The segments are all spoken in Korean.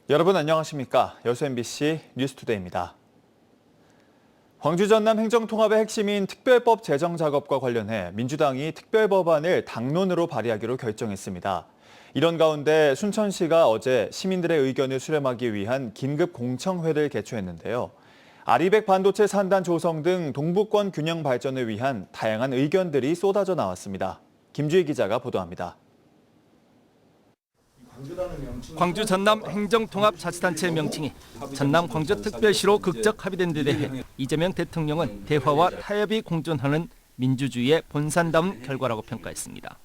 여러분 안녕하십니까? 여수 MBC 뉴스투데이입니다. 광주 전남 행정통합의 핵심인 특별법 제정 작업과 관련해 민주당이 특별법안을 당론으로 발의하기로 결정했습니다. 이런 가운데 순천시가 어제 시민들의 의견을 수렴하기 위한 긴급 공청회를 개최했는데요. 아리백 반도체 산단 조성 등 동북권 균형 발전을 위한 다양한 의견들이 쏟아져 나왔습니다. 김주희 기자가 보도합니다. 광주 전남 행정통합자치단체 명칭이 전남 광주특별시로 극적 합의된 데 대해 이재명 대통령은 대화와 타협이 공존하는 민주주의의 본산다운 결과라고 평가했습니다.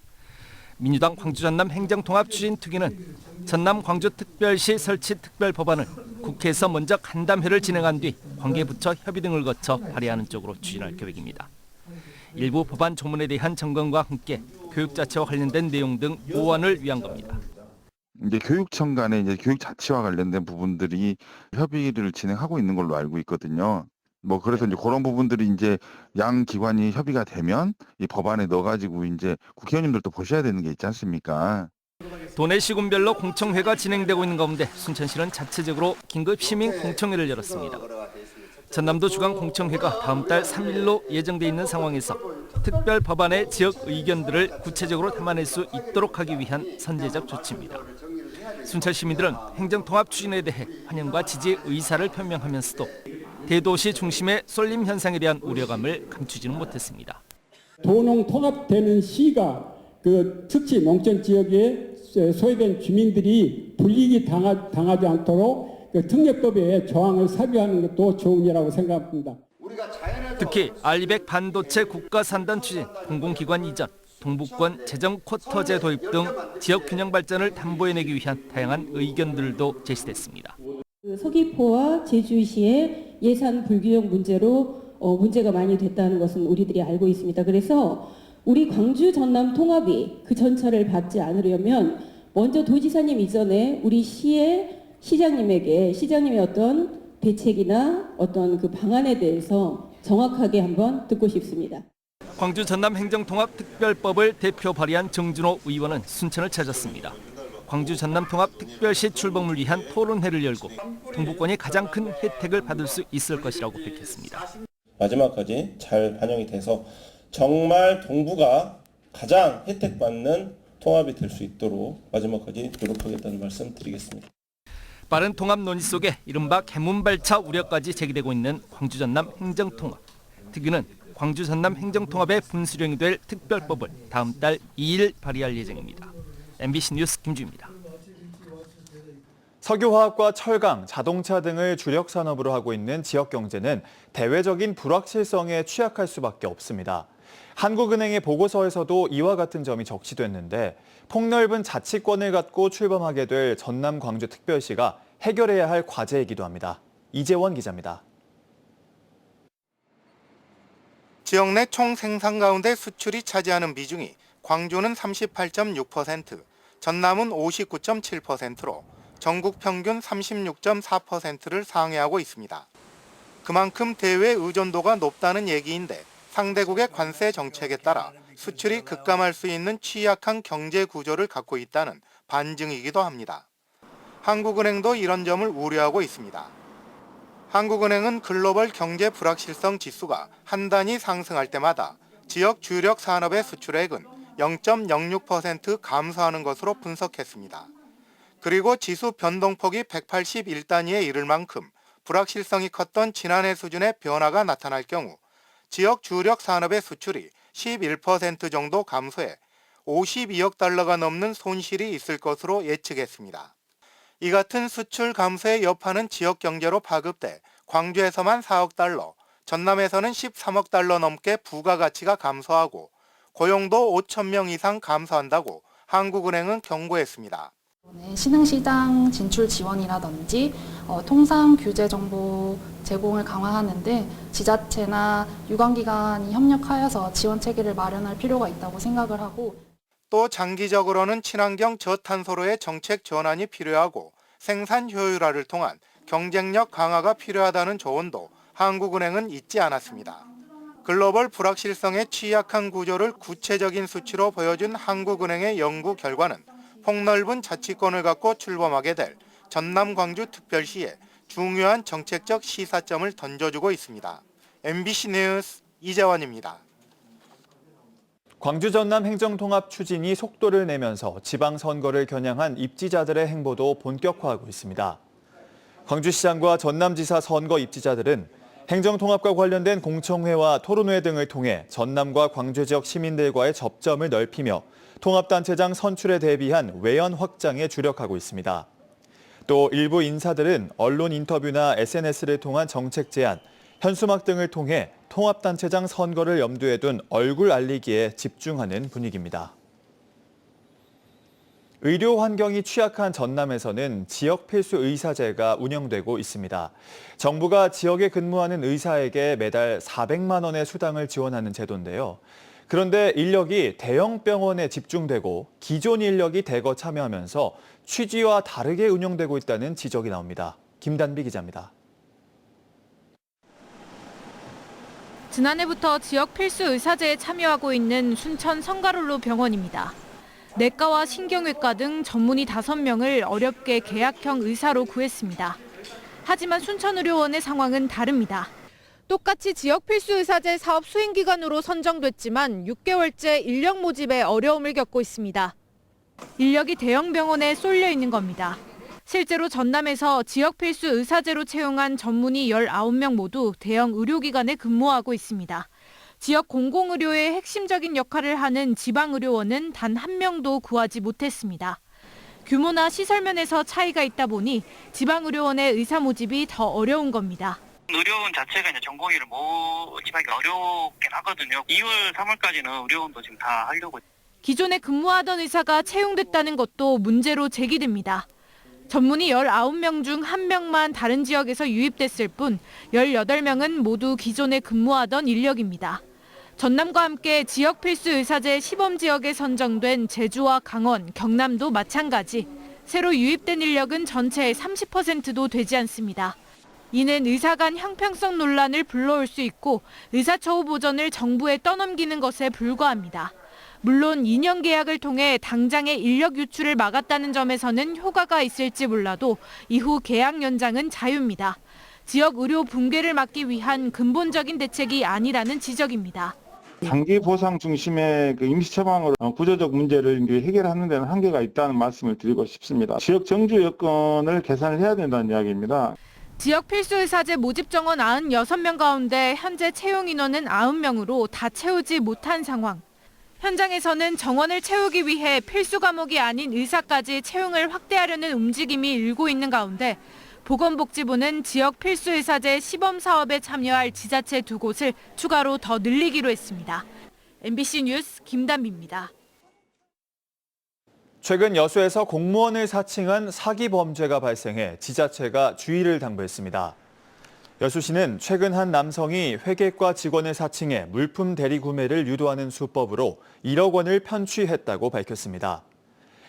민주당 광주 전남 행정통합 추진특위는 전남 광주특별시 설치 특별법안을 국회에서 먼저 간담회를 진행한 뒤 관계부처 협의 등을 거쳐 발의하는 쪽으로 추진할 계획입니다. 일부 법안 조문에 대한 점검과 함께 교육자치와 관련된 내용 등 보완을 위한 겁니다. 이제 교육청 간의 교육 자치와 관련된 부분들이 협의를 진행하고 있는 걸로 알고 있거든요. 그래서 이제 그런 부분들이 이제 양 기관이 협의가 되면 이 법안에 넣어가지고 이제 국회의원님들도 보셔야 되는 게 있지 않습니까? 도내 시군별로 공청회가 진행되고 있는 가운데 순천시는 자체적으로 긴급 시민 공청회를 열었습니다. 전남도 주간 공청회가 다음 달 3일로 예정돼 있는 상황에서 특별 법안의 지역 의견들을 구체적으로 담아낼 수 있도록 하기 위한 선제적 조치입니다. 순천 시민들은 행정통합 추진에 대해 환영과 지지 의사를 표명하면서도 대도시 중심의 쏠림 현상에 대한 우려감을 감추지는 못했습니다. 도농 통합되는 시가 그 특히 농촌 지역에 소외된 주민들이 불이익이 당하지 않도록 그 특례법에 조항을 삽입하는 것도 좋은 일이라고 생각합니다. 특히 알리백 반도체 국가 산단 추진, 공공기관 이전, 동북권 재정 쿼터제 도입 등 지역 균형 발전을 담보해내기 위한 다양한 의견들도 제시됐습니다. 서귀포와 제주시의 예산 불균형 문제로 문제가 많이 됐다는 것은 우리들이 알고 있습니다. 그래서 우리 광주 전남 통합이 그 전철을 밟지 않으려면 먼저 도지사님 이전에 우리 시의 시장님의 어떤 대책이나 어떤 그 방안에 대해서 정확하게 한번 듣고 싶습니다. 광주 전남 행정통합 특별법을 대표 발의한 정준호 의원은 순천을 찾았습니다. 광주 전남 통합 특별시 출범을 위한 토론회를 열고 동북권이 가장 큰 혜택을 받을 수 있을 것이라고 밝혔습니다. 마지막까지 잘 반영이 돼서 정말 동부가 가장 혜택받는 통합이 될 수 있도록 마지막까지 노력하겠다는 말씀 드리겠습니다. 빠른 통합 논의 속에 이른바 개문발차 우려까지 제기되고 있는 광주 전남 행정통합. 특위는 광주 전남 행정통합의 분수령이 될 특별법을 다음 달 2일 발의할 예정입니다. MBC 뉴스 김주입니다. 석유화학과 철강, 자동차 등을 주력 산업으로 하고 있는 지역 경제는 대외적인 불확실성에 취약할 수밖에 없습니다. 한국은행의 보고서에서도 이와 같은 점이 적시됐는데 폭넓은 자치권을 갖고 출범하게 될 전남 광주특별시가 해결해야 할 과제이기도 합니다. 이재원 기자입니다. 지역 내 총 생산 가운데 수출이 차지하는 비중이 광주는 38.6%, 전남은 59.7%로 전국 평균 36.4%를 상회하고 있습니다. 그만큼 대외 의존도가 높다는 얘기인데 상대국의 관세 정책에 따라 수출이 급감할 수 있는 취약한 경제 구조를 갖고 있다는 반증이기도 합니다. 한국은행도 이런 점을 우려하고 있습니다. 한국은행은 글로벌 경제 불확실성 지수가 한 단위 상승할 때마다 지역 주력 산업의 수출액은 0.06% 감소하는 것으로 분석했습니다. 그리고 지수 변동폭이 181단위에 이를 만큼 불확실성이 컸던 지난해 수준의 변화가 나타날 경우 지역 주력 산업의 수출이 11% 정도 감소해 52억 달러가 넘는 손실이 있을 것으로 예측했습니다. 이 같은 수출 감소의 여파는 지역 경제로 파급돼 광주에서만 4억 달러, 전남에서는 13억 달러 넘게 부가가치가 감소하고 고용도 5천 명 이상 감소한다고 한국은행은 경고했습니다. 신흥시장 진출 지원이라든지 통상 규제 정보 제공을 강화하는데 지자체나 유관기관이 협력하여서 지원 체계를 마련할 필요가 있다고 생각을 하고 또 장기적으로는 친환경 저탄소로의 정책 전환이 필요하고 생산 효율화를 통한 경쟁력 강화가 필요하다는 조언도 한국은행은 잊지 않았습니다. 글로벌 불확실성에 취약한 구조를 구체적인 수치로 보여준 한국은행의 연구 결과는 폭넓은 자치권을 갖고 출범하게 될 전남 광주 특별시에 중요한 정책적 시사점을 던져주고 있습니다. MBC 뉴스 이재원입니다. 광주 전남 행정통합 추진이 속도를 내면서 지방선거를 겨냥한 입지자들의 행보도 본격화하고 있습니다. 광주시장과 전남지사 선거 입지자들은 행정통합과 관련된 공청회와 토론회 등을 통해 전남과 광주 지역 시민들과의 접점을 넓히며 통합단체장 선출에 대비한 외연 확장에 주력하고 있습니다. 또 일부 인사들은 언론 인터뷰나 SNS를 통한 정책 제안, 현수막 등을 통해 통합단체장 선거를 염두에 둔 얼굴 알리기에 집중하는 분위기입니다. 의료 환경이 취약한 전남에서는 지역 필수 의사제가 운영되고 있습니다. 정부가 지역에 근무하는 의사에게 매달 400만 원의 수당을 지원하는 제도인데요. 그런데 인력이 대형 병원에 집중되고 기존 인력이 대거 참여하면서 취지와 다르게 운영되고 있다는 지적이 나옵니다. 김단비 기자입니다. 지난해부터 지역 필수 의사제에 참여하고 있는 순천 성가롤로 병원입니다. 내과와 신경외과 등 전문의 5명을 어렵게 계약형 의사로 구했습니다. 하지만 순천의료원의 상황은 다릅니다. 똑같이 지역 필수 의사제 사업 수행기관으로 선정됐지만 6개월째 인력 모집에 어려움을 겪고 있습니다. 인력이 대형 병원에 쏠려 있는 겁니다. 실제로 전남에서 지역 필수 의사제로 채용한 전문의 19명 모두 대형 의료기관에 근무하고 있습니다. 지역 공공의료의 핵심적인 역할을 하는 지방의료원은 단 1명도 구하지 못했습니다. 규모나 시설 면에서 차이가 있다 보니 지방의료원의 의사 모집이 더 어려운 겁니다. 의료원 자체가 이제 전공의를 모집하기 어렵긴 하거든요. 2월, 3월까지는 의료원도 지금 다 하려고. 기존에 근무하던 의사가 채용됐다는 것도 문제로 제기됩니다. 전문의 19명 중 1명만 다른 지역에서 유입됐을 뿐 18명은 모두 기존에 근무하던 인력입니다. 전남과 함께 지역 필수 의사제 시범 지역에 선정된 제주와 강원, 경남도 마찬가지. 새로 유입된 인력은 전체의 30%도 되지 않습니다. 이는 의사 간 형평성 논란을 불러올 수 있고 의사처우 보전을 정부에 떠넘기는 것에 불과합니다. 물론 2년 계약을 통해 당장의 인력 유출을 막았다는 점에서는 효과가 있을지 몰라도 이후 계약 연장은 자유입니다. 지역 의료 붕괴를 막기 위한 근본적인 대책이 아니라는 지적입니다. 단기 보상 중심의 임시 처방으로 구조적 문제를 해결하는 데는 한계가 있다는 말씀을 드리고 싶습니다. 지역 정주 여건을 개선을 해야 된다는 이야기입니다. 지역 필수 의사제 모집 정원 96명 가운데 현재 채용 인원은 90명으로 다 채우지 못한 상황. 현장에서는 정원을 채우기 위해 필수 과목이 아닌 의사까지 채용을 확대하려는 움직임이 일고 있는 가운데 보건복지부는 지역 필수 의사제 시범 사업에 참여할 지자체 2곳을 추가로 더 늘리기로 했습니다. MBC 뉴스 김단비입니다. 최근 여수에서 공무원을 사칭한 사기 범죄가 발생해 지자체가 주의를 당부했습니다. 여수시는 최근 한 남성이 회계과 직원을 사칭해 물품 대리 구매를 유도하는 수법으로 1억 원을 편취했다고 밝혔습니다.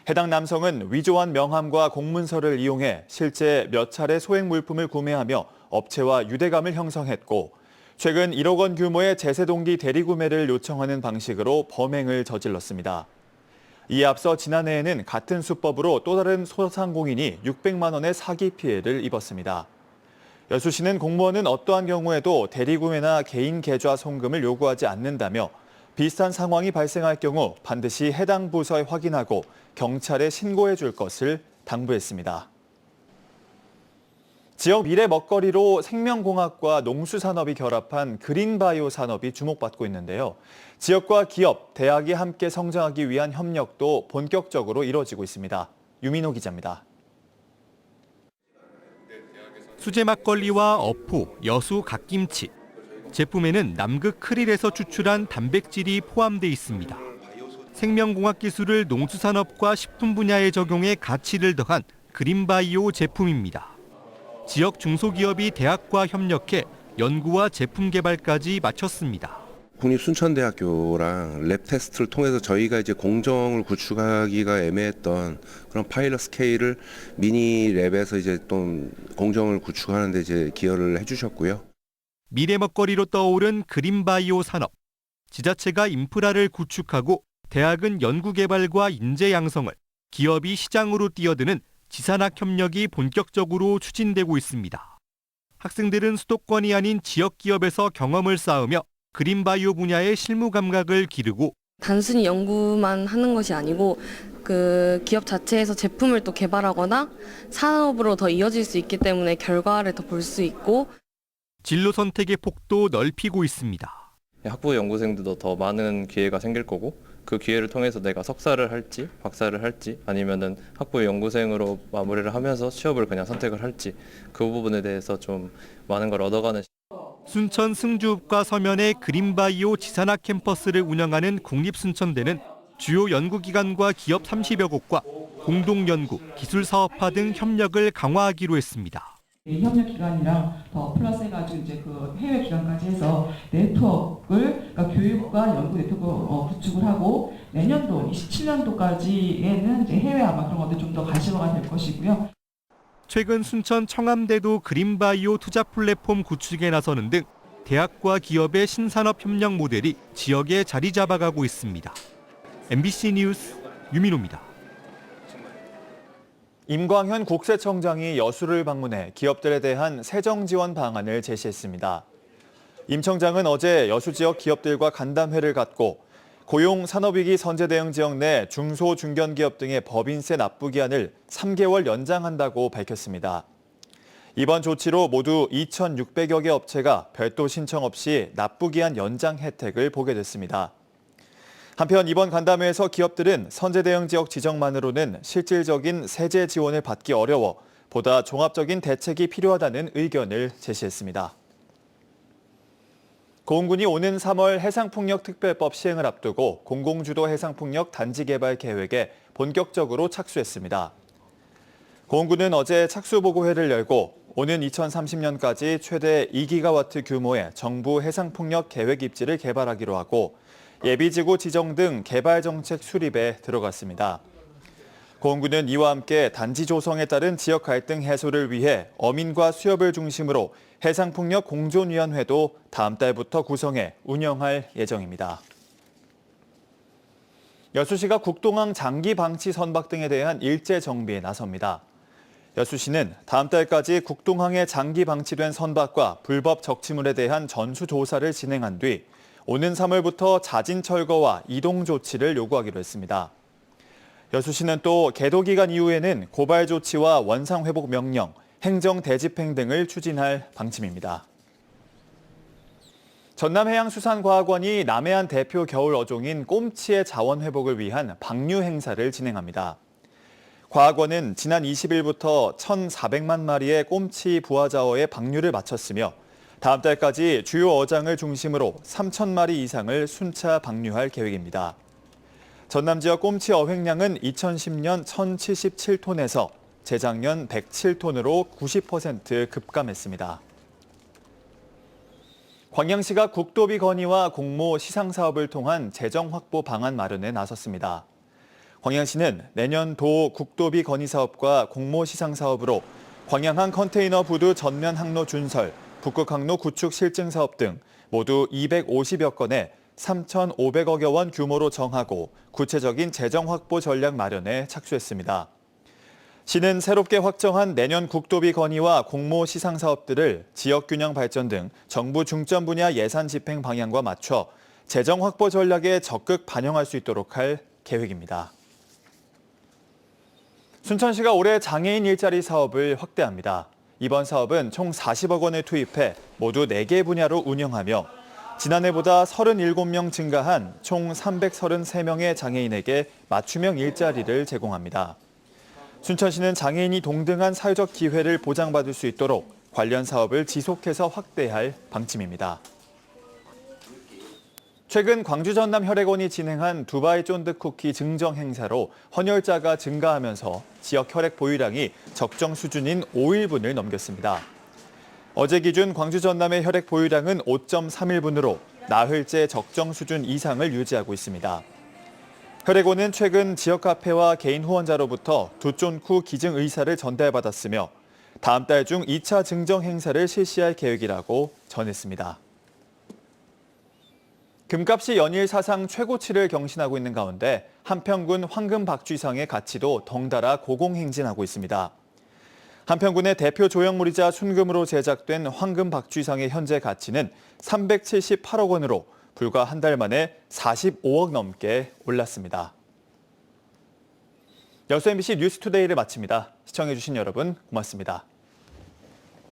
해당 남성은 위조한 명함과 공문서를 이용해 실제 몇 차례 소액 물품을 구매하며 업체와 유대감을 형성했고 최근 1억 원 규모의 제세동기 대리 구매를 요청하는 방식으로 범행을 저질렀습니다. 이에 앞서 지난해에는 같은 수법으로 또 다른 소상공인이 600만 원의 사기 피해를 입었습니다. 여수시는 공무원은 어떠한 경우에도 대리구매나 개인 계좌 송금을 요구하지 않는다며 비슷한 상황이 발생할 경우 반드시 해당 부서에 확인하고 경찰에 신고해 줄 것을 당부했습니다. 지역 미래 먹거리로 생명공학과 농수산업이 결합한 그린바이오 산업이 주목받고 있는데요. 지역과 기업, 대학이 함께 성장하기 위한 협력도 본격적으로 이뤄지고 있습니다. 유민호 기자입니다. 수제 막걸리와 어포, 여수 갓김치. 제품에는 남극 크릴에서 추출한 단백질이 포함돼 있습니다. 생명공학 기술을 농수산업과 식품 분야에 적용해 가치를 더한 그린바이오 제품입니다. 지역 중소기업이 대학과 협력해 연구와 제품 개발까지 마쳤습니다. 국립순천대학교랑 랩 테스트를 통해서 저희가 이제 공정을 구축하기가 애매했던 그런 파일럿 스케일을 미니 랩에서 이제 또 공정을 구축하는 데 이제 기여를 해주셨고요. 미래 먹거리로 떠오른 그린바이오 산업. 지자체가 인프라를 구축하고 대학은 연구 개발과 인재 양성을, 기업이 시장으로 뛰어드는 지산학 협력이 본격적으로 추진되고 있습니다. 학생들은 수도권이 아닌 지역 기업에서 경험을 쌓으며 그린바이오 분야의 실무 감각을 기르고 단순히 연구만 하는 것이 아니고 그 기업 자체에서 제품을 또 개발하거나 산업으로 더 이어질 수 있기 때문에 결과를 더 볼 수 있고 진로 선택의 폭도 넓히고 있습니다. 학부 연구생들도 더 많은 기회가 생길 거고 그 기회를 통해서 내가 석사를 할지 박사를 할지 아니면은 학부 연구생으로 마무리를 하면서 취업을 그냥 선택을 할지 그 부분에 대해서 좀 많은 걸 얻어가는 순천 승주읍과 서면의 그린바이오 지산학 캠퍼스를 운영하는 국립순천대는 주요 연구기관과 기업 30여 곳과 공동연구, 기술사업화 등 협력을 강화하기로 했습니다. 협력 기관이랑 더 플러스해가지고 이제 그 해외 기관까지 해서 네트워크를 그러니까 교육과 연구 네트워크 구축을 하고 내년도 27년도까지에는 이제 해외 아마 그런 것들 좀 더 가시화가 될 것이고요. 최근 순천 청암대도 그린바이오 투자 플랫폼 구축에 나서는 등 대학과 기업의 신산업 협력 모델이 지역에 자리 잡아가고 있습니다. MBC 뉴스 유민호입니다. 임광현 국세청장이 여수를 방문해 기업들에 대한 세정 지원 방안을 제시했습니다. 임 청장은 어제 여수 지역 기업들과 간담회를 갖고 고용 산업위기 선제 대응 지역 내 중소 중견기업 등의 법인세 납부 기한을 3개월 연장한다고 밝혔습니다. 이번 조치로 모두 2,600여 개 업체가 별도 신청 없이 납부 기한 연장 혜택을 보게 됐습니다. 한편 이번 간담회에서 기업들은 선제 대응 지역 지정만으로는 실질적인 세제 지원을 받기 어려워 보다 종합적인 대책이 필요하다는 의견을 제시했습니다. 고흥군이 오는 3월 해상폭력특별법 시행을 앞두고 공공주도 해상폭력 단지 개발 계획에 본격적으로 착수했습니다. 고흥군은 어제 착수보고회를 열고 오는 2030년까지 최대 2기가와트 규모의 정부 해상폭력 계획 입지를 개발하기로 하고 예비지구 지정 등 개발 정책 수립에 들어갔습니다. 고흥군은 이와 함께 단지 조성에 따른 지역 갈등 해소를 위해 어민과 수협을 중심으로 해상폭력 공존위원회도 다음 달부터 구성해 운영할 예정입니다. 여수시가 국동항 장기 방치 선박 등에 대한 일제 정비에 나섭니다. 여수시는 다음 달까지 국동항에 장기 방치된 선박과 불법 적치물에 대한 전수조사를 진행한 뒤 오는 3월부터 자진 철거와 이동 조치를 요구하기로 했습니다. 여수시는 또 계도 기간 이후에는 고발 조치와 원상 회복 명령, 행정 대집행 등을 추진할 방침입니다. 전남해양수산과학원이 남해안 대표 겨울 어종인 꼼치의 자원 회복을 위한 방류 행사를 진행합니다. 과학원은 지난 20일부터 1,400만 마리의 꼼치 부화자어의 방류를 마쳤으며 다음 달까지 주요 어장을 중심으로 3,000마리 이상을 순차 방류할 계획입니다. 전남 지역 꼼치 어획량은 2010년 1,077톤에서 재작년 107톤으로 90% 급감했습니다. 광양시가 국도비 건의와 공모 시상 사업을 통한 재정 확보 방안 마련에 나섰습니다. 광양시는 내년 도 국도비 건의 사업과 공모 시상 사업으로 광양항 컨테이너 부두 전면 항로 준설, 북극 항로 구축 실증 사업 등 모두 250여 건에 3,500억여 원 규모로 정하고 구체적인 재정 확보 전략 마련에 착수했습니다. 시는 새롭게 확정한 내년 국도비 건의와 공모 시상 사업들을 지역 균형 발전 등 정부 중점 분야 예산 집행 방향과 맞춰 재정 확보 전략에 적극 반영할 수 있도록 할 계획입니다. 순천시가 올해 장애인 일자리 사업을 확대합니다. 이번 사업은 총 40억 원을 투입해 모두 4개 분야로 운영하며 지난해보다 37명 증가한 총 333명의 장애인에게 맞춤형 일자리를 제공합니다. 순천시는 장애인이 동등한 사회적 기회를 보장받을 수 있도록 관련 사업을 지속해서 확대할 방침입니다. 최근 광주 전남 혈액원이 진행한 두바이 쫀득쿠키 증정 행사로 헌혈자가 증가하면서 지역 혈액 보유량이 적정 수준인 5일분을 넘겼습니다. 어제 기준 광주 전남의 혈액 보유량은 5.31분으로 나흘째 적정 수준 이상을 유지하고 있습니다. 혈액원은 최근 지역 카페와 개인 후원자로부터 두 쫀쿠 기증 의사를 전달받았으며 다음 달 중 2차 증정 행사를 실시할 계획이라고 전했습니다. 금값이 연일 사상 최고치를 경신하고 있는 가운데 한평군 황금박쥐상의 가치도 덩달아 고공행진하고 있습니다. 한평군의 대표 조형물이자 순금으로 제작된 황금박쥐상의 현재 가치는 378억 원으로 불과 한 달 만에 45억 넘게 올랐습니다. 여수 MBC 뉴스투데이를 마칩니다. 시청해주신 여러분 고맙습니다.